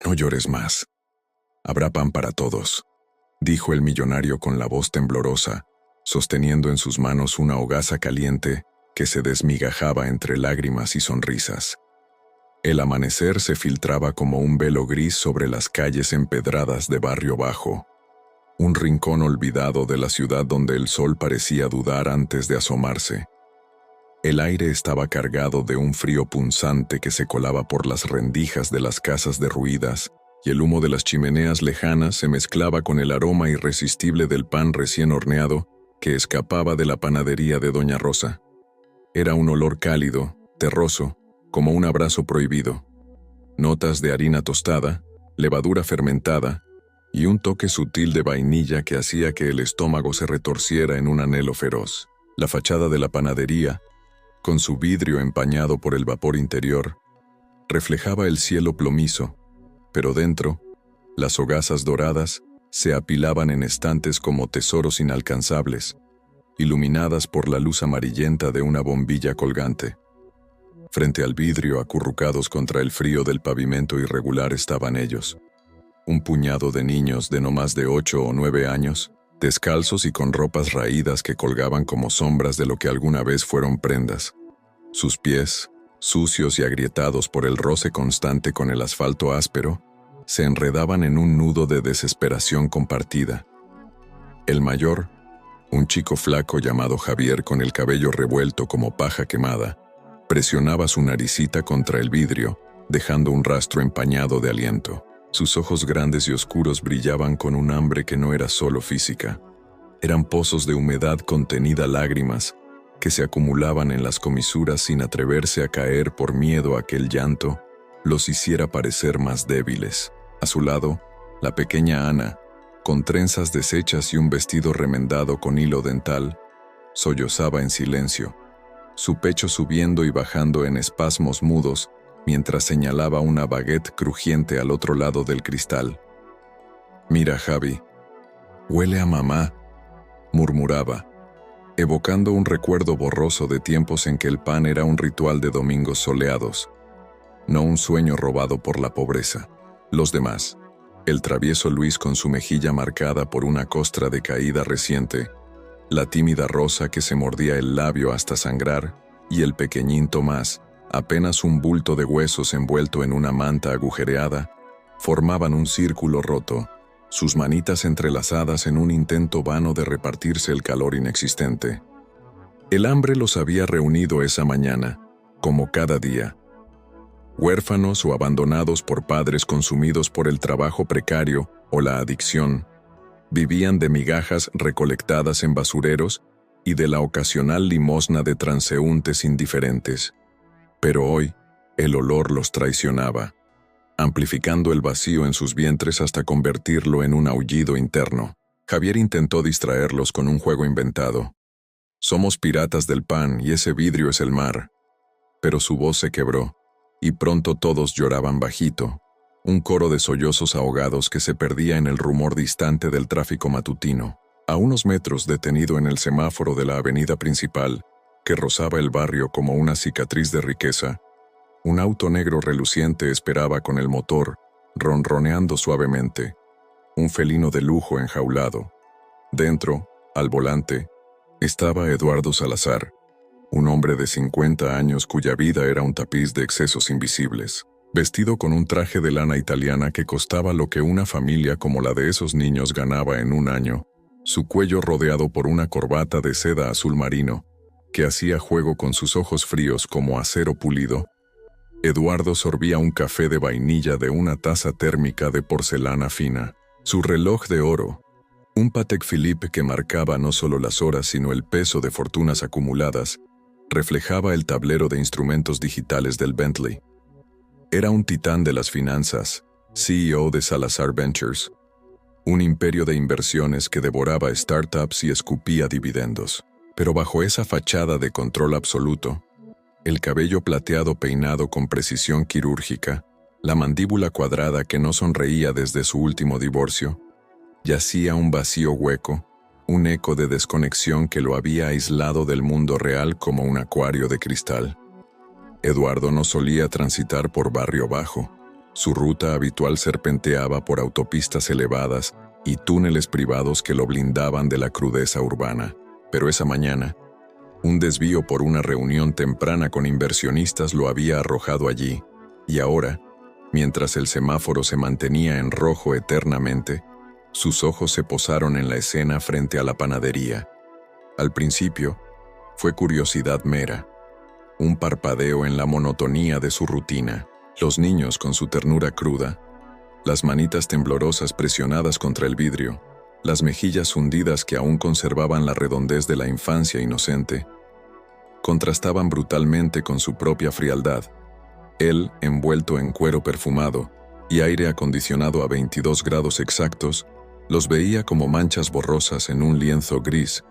No llores más. Habrá pan para todos, dijo el millonario con la voz temblorosa, sosteniendo en sus manos una hogaza caliente que se desmigajaba entre lágrimas y sonrisas. El amanecer se filtraba como un velo gris sobre las calles empedradas de Barrio Bajo, un rincón olvidado de la ciudad donde el sol parecía dudar antes de asomarse. El aire estaba cargado de un frío punzante que se colaba por las rendijas de las casas derruidas, y el humo de las chimeneas lejanas se mezclaba con el aroma irresistible del pan recién horneado que escapaba de la panadería de Doña Rosa. Era un olor cálido, terroso, como un abrazo prohibido. Notas de harina tostada, levadura fermentada y un toque sutil de vainilla que hacía que el estómago se retorciera en un anhelo feroz. La fachada de la panadería, con su vidrio empañado por el vapor interior, reflejaba el cielo plomizo, pero dentro, las hogazas doradas se apilaban en estantes como tesoros inalcanzables, iluminadas por la luz amarillenta de una bombilla colgante. Frente al vidrio, acurrucados contra el frío del pavimento irregular, estaban ellos, un puñado de niños de no más de 8 o 9 años, descalzos y con ropas raídas que colgaban como sombras de lo que alguna vez fueron prendas. Sus pies, sucios y agrietados por el roce constante con el asfalto áspero, se enredaban en un nudo de desesperación compartida. El mayor, un chico flaco llamado Javier con el cabello revuelto como paja quemada, presionaba su naricita contra el vidrio, dejando un rastro empañado de aliento. Sus ojos grandes y oscuros brillaban con un hambre que no era solo física. Eran pozos de humedad contenida lágrimas que se acumulaban en las comisuras sin atreverse a caer por miedo a que el llanto los hiciera parecer más débiles. A su lado, la pequeña Ana, con trenzas deshechas y un vestido remendado con hilo dental, sollozaba en silencio, su pecho subiendo y bajando en espasmos mudos mientras señalaba una baguette crujiente al otro lado del cristal. «Mira, Javi, huele a mamá», murmuraba, evocando un recuerdo borroso de tiempos en que el pan era un ritual de domingos soleados, no un sueño robado por la pobreza. Los demás, el travieso Luis con su mejilla marcada por una costra de caída reciente, la tímida Rosa que se mordía el labio hasta sangrar, y el pequeñín Tomás, apenas un bulto de huesos envuelto en una manta agujereada, formaban un círculo roto, sus manitas entrelazadas en un intento vano de repartirse el calor inexistente. El hambre los había reunido esa mañana, como cada día. Huérfanos o abandonados por padres consumidos por el trabajo precario o la adicción, vivían de migajas recolectadas en basureros y de la ocasional limosna de transeúntes indiferentes. Pero hoy, el olor los traicionaba, amplificando el vacío en sus vientres hasta convertirlo en un aullido interno. Javier intentó distraerlos con un juego inventado. «Somos piratas del pan y ese vidrio es el mar». Pero su voz se quebró, y pronto todos lloraban bajito, un coro de sollozos ahogados que se perdía en el rumor distante del tráfico matutino. A unos metros, detenido en el semáforo de la avenida principal, que rozaba el barrio como una cicatriz de riqueza, un auto negro reluciente esperaba con el motor, ronroneando suavemente, un felino de lujo enjaulado. Dentro, al volante, estaba Eduardo Salazar, un hombre de 50 años cuya vida era un tapiz de excesos invisibles, vestido con un traje de lana italiana que costaba lo que una familia como la de esos niños ganaba en un año, su cuello rodeado por una corbata de seda azul marino, que hacía juego con sus ojos fríos como acero pulido. Eduardo sorbía un café de vainilla de una taza térmica de porcelana fina. Su reloj de oro, un Patek Philippe que marcaba no solo las horas sino el peso de fortunas acumuladas, reflejaba el tablero de instrumentos digitales del Bentley. Era un titán de las finanzas, CEO de Salazar Ventures, un imperio de inversiones que devoraba startups y escupía dividendos. Pero bajo esa fachada de control absoluto, el cabello plateado peinado con precisión quirúrgica, la mandíbula cuadrada que no sonreía desde su último divorcio, yacía un vacío hueco, un eco de desconexión que lo había aislado del mundo real como un acuario de cristal. Eduardo no solía transitar por Barrio Bajo. Su ruta habitual serpenteaba por autopistas elevadas y túneles privados que lo blindaban de la crudeza urbana. Pero esa mañana, un desvío por una reunión temprana con inversionistas lo había arrojado allí, y ahora, mientras el semáforo se mantenía en rojo eternamente, sus ojos se posaron en la escena frente a la panadería. Al principio, fue curiosidad mera, un parpadeo en la monotonía de su rutina. Los niños con su ternura cruda, las manitas temblorosas presionadas contra el vidrio, las mejillas hundidas que aún conservaban la redondez de la infancia inocente, contrastaban brutalmente con su propia frialdad. Él, envuelto en cuero perfumado y aire acondicionado a 22 grados exactos, los veía como manchas borrosas en un lienzo gris,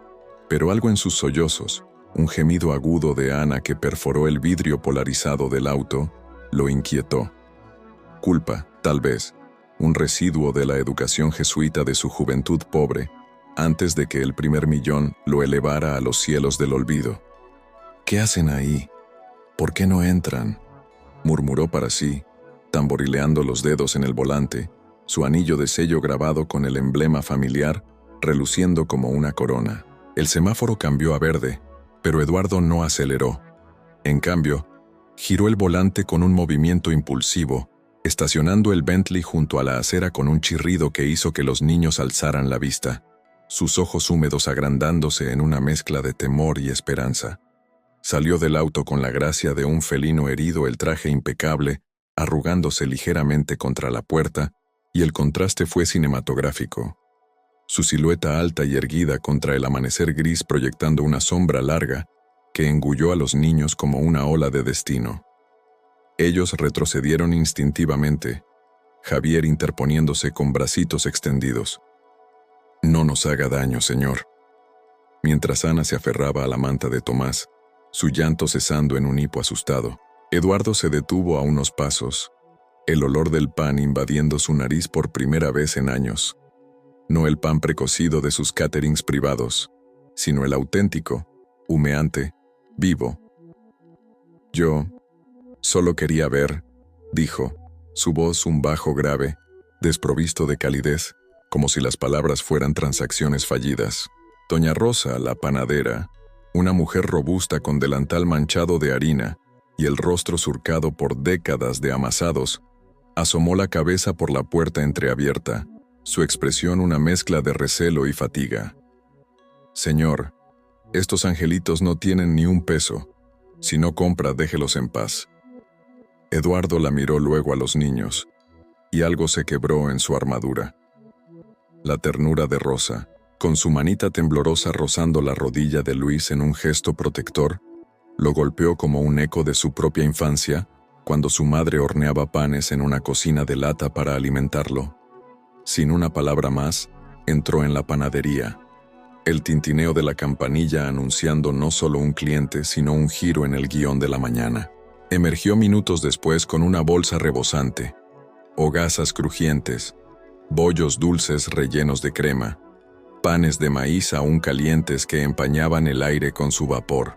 pero algo en sus sollozos, un gemido agudo de Ana que perforó el vidrio polarizado del auto, lo inquietó. Culpa, tal vez, un residuo de la educación jesuita de su juventud pobre, antes de que el primer millón lo elevara a los cielos del olvido. ¿Qué hacen ahí? ¿Por qué no entran?, murmuró para sí, tamborileando los dedos en el volante, su anillo de sello grabado con el emblema familiar, reluciendo como una corona. El semáforo cambió a verde, pero Eduardo no aceleró. En cambio, giró el volante con un movimiento impulsivo, estacionando el Bentley junto a la acera con un chirrido que hizo que los niños alzaran la vista, sus ojos húmedos agrandándose en una mezcla de temor y esperanza. Salió del auto con la gracia de un felino herido, el traje impecable, arrugándose ligeramente contra la puerta, y el contraste fue cinematográfico. Su silueta alta y erguida contra el amanecer gris proyectando una sombra larga, que engulló a los niños como una ola de destino. Ellos retrocedieron instintivamente, Javier interponiéndose con bracitos extendidos. «No nos haga daño, señor». Mientras Ana se aferraba a la manta de Tomás, su llanto cesando en un hipo asustado, Eduardo se detuvo a unos pasos, el olor del pan invadiendo su nariz por primera vez en años. No el pan precocido de sus caterings privados, sino el auténtico, humeante, vivo. «Yo solo quería ver», dijo, su voz un bajo grave, desprovisto de calidez, como si las palabras fueran transacciones fallidas. Doña Rosa, la panadera, una mujer robusta con delantal manchado de harina y el rostro surcado por décadas de amasados, asomó la cabeza por la puerta entreabierta, su expresión una mezcla de recelo y fatiga. «Señor, estos angelitos no tienen ni un peso. Si no compra, déjelos en paz». Eduardo la miró luego a los niños, y algo se quebró en su armadura. La ternura de Rosa, con su manita temblorosa rozando la rodilla de Luis en un gesto protector, lo golpeó como un eco de su propia infancia, cuando su madre horneaba panes en una cocina de lata para alimentarlo. Sin una palabra más, entró en la panadería. El tintineo de la campanilla anunciando no solo un cliente, sino un giro en el guión de la mañana. Emergió minutos después con una bolsa rebosante, hogazas crujientes, bollos dulces rellenos de crema, panes de maíz aún calientes que empañaban el aire con su vapor.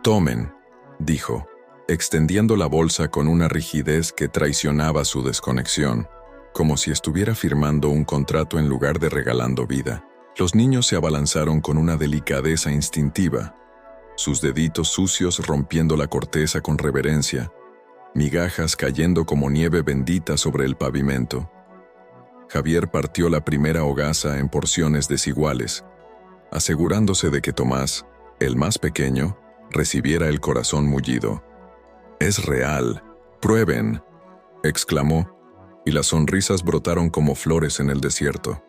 «Tomen», dijo, extendiendo la bolsa con una rigidez que traicionaba su desconexión, como si estuviera firmando un contrato en lugar de regalando vida. Los niños se abalanzaron con una delicadeza instintiva, sus deditos sucios rompiendo la corteza con reverencia, migajas cayendo como nieve bendita sobre el pavimento. Javier partió la primera hogaza en porciones desiguales, asegurándose de que Tomás, el más pequeño, recibiera el corazón mullido. «Es real, prueben», exclamó, y las sonrisas brotaron como flores en el desierto.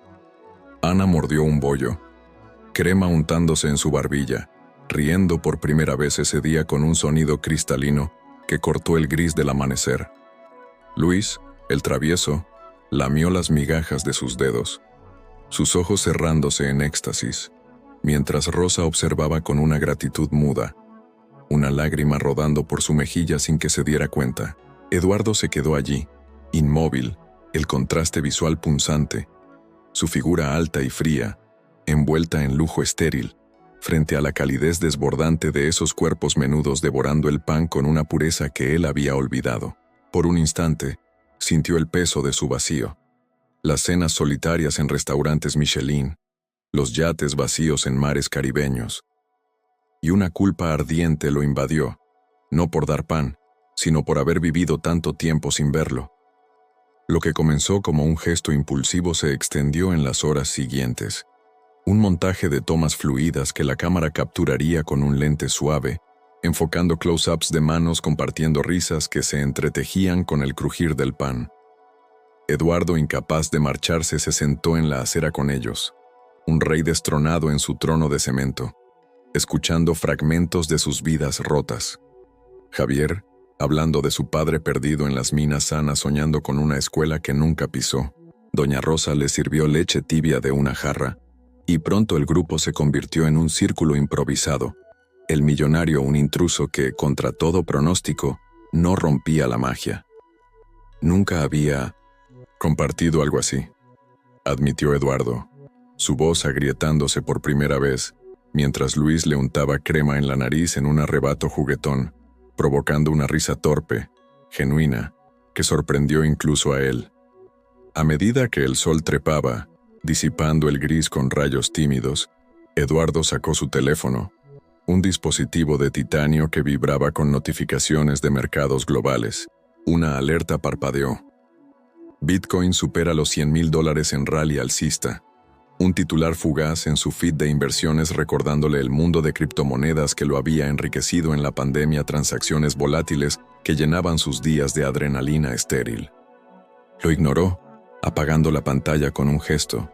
Ana mordió un bollo, crema untándose en su barbilla, riendo por primera vez ese día con un sonido cristalino que cortó el gris del amanecer. Luis, el travieso, lamió las migajas de sus dedos, sus ojos cerrándose en éxtasis, mientras Rosa observaba con una gratitud muda, una lágrima rodando por su mejilla sin que se diera cuenta. Eduardo se quedó allí, inmóvil, el contraste visual punzante, su figura alta y fría, envuelta en lujo estéril, frente a la calidez desbordante de esos cuerpos menudos devorando el pan con una pureza que él había olvidado. Por un instante, Sintió el peso de su vacío. Las cenas solitarias en restaurantes Michelin, los yates vacíos en mares caribeños. Y una culpa ardiente lo invadió, no por dar pan, sino por haber vivido tanto tiempo sin verlo. Lo que comenzó como un gesto impulsivo se extendió en las horas siguientes. Un montaje de tomas fluidas que la cámara capturaría con un lente suave, enfocando close-ups de manos compartiendo risas que se entretejían con el crujir del pan. Eduardo, incapaz de marcharse, se sentó en la acera con ellos, un rey destronado en su trono de cemento, escuchando fragmentos de sus vidas rotas. Javier, hablando de su padre perdido en las minas sanas, soñando con una escuela que nunca pisó. Doña Rosa le sirvió leche tibia de una jarra, y pronto el grupo se convirtió en un círculo improvisado. El millonario, un intruso que, contra todo pronóstico, no rompía la magia. Nunca había compartido algo así, admitió Eduardo, su voz agrietándose por primera vez, mientras Luis le untaba crema en la nariz en un arrebato juguetón, provocando una risa torpe, genuina, que sorprendió incluso a él. A medida que el sol trepaba, disipando el gris con rayos tímidos, Eduardo sacó su teléfono, un dispositivo de titanio que vibraba con notificaciones de mercados globales. Una alerta parpadeó. Bitcoin supera los $100,000 en rally alcista. Un titular fugaz en su feed de inversiones recordándole el mundo de criptomonedas que lo había enriquecido en la pandemia, transacciones volátiles que llenaban sus días de adrenalina estéril. Lo ignoró, apagando la pantalla con un gesto,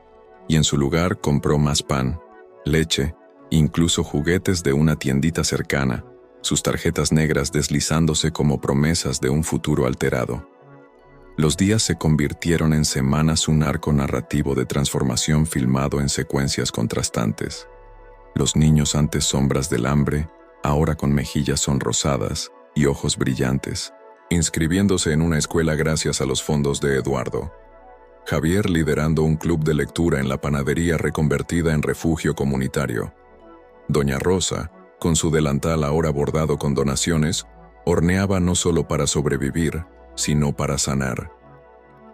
y en su lugar compró más pan, leche, incluso juguetes de una tiendita cercana, sus tarjetas negras deslizándose como promesas de un futuro alterado. Los días se convirtieron en semanas, un arco narrativo de transformación filmado en secuencias contrastantes. Los niños, antes sombras del hambre, ahora con mejillas sonrosadas y ojos brillantes, inscribiéndose en una escuela gracias a los fondos de Eduardo. Javier liderando un club de lectura en la panadería reconvertida en refugio comunitario. Doña Rosa, con su delantal ahora bordado con donaciones, horneaba no solo para sobrevivir, sino para sanar.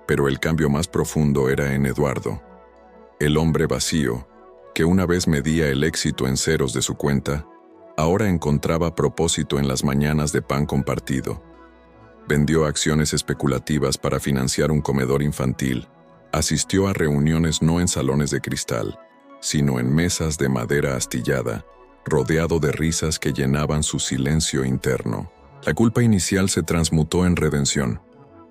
Pero el cambio más profundo era en Eduardo. El hombre vacío, que una vez medía el éxito en ceros de su cuenta, ahora encontraba propósito en las mañanas de pan compartido. Vendió acciones especulativas para financiar un comedor infantil. Asistió a reuniones no en salones de cristal, sino en mesas de madera astillada, rodeado de risas que llenaban su silencio interno. La culpa inicial se transmutó en redención,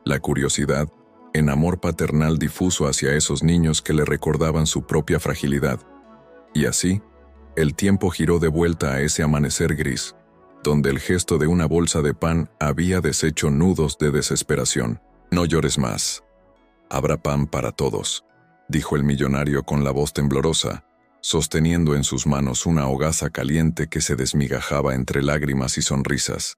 la curiosidad en amor paternal difuso hacia esos niños que le recordaban su propia fragilidad. Y así, el tiempo giró de vuelta a ese amanecer gris, donde el gesto de una bolsa de pan había deshecho nudos de desesperación. No llores más. Habrá pan para todos, dijo el millonario con la voz temblorosa, sosteniendo en sus manos una hogaza caliente que se desmigajaba entre lágrimas y sonrisas.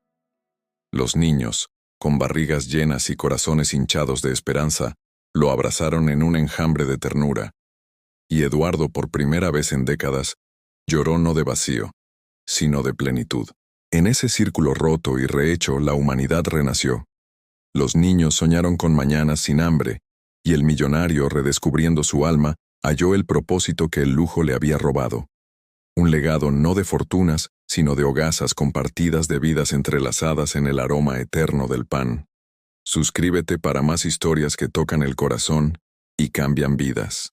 Los niños, con barrigas llenas y corazones hinchados de esperanza, lo abrazaron en un enjambre de ternura. Y Eduardo, por primera vez en décadas, lloró no de vacío, sino de plenitud. En ese círculo roto y rehecho, la humanidad renació. Los niños soñaron con mañanas sin hambre, y el millonario, redescubriendo su alma, halló el propósito que el lujo le había robado. Un legado no de fortunas, sino de hogazas compartidas, de vidas entrelazadas en el aroma eterno del pan. Suscríbete para más historias que tocan el corazón y cambian vidas.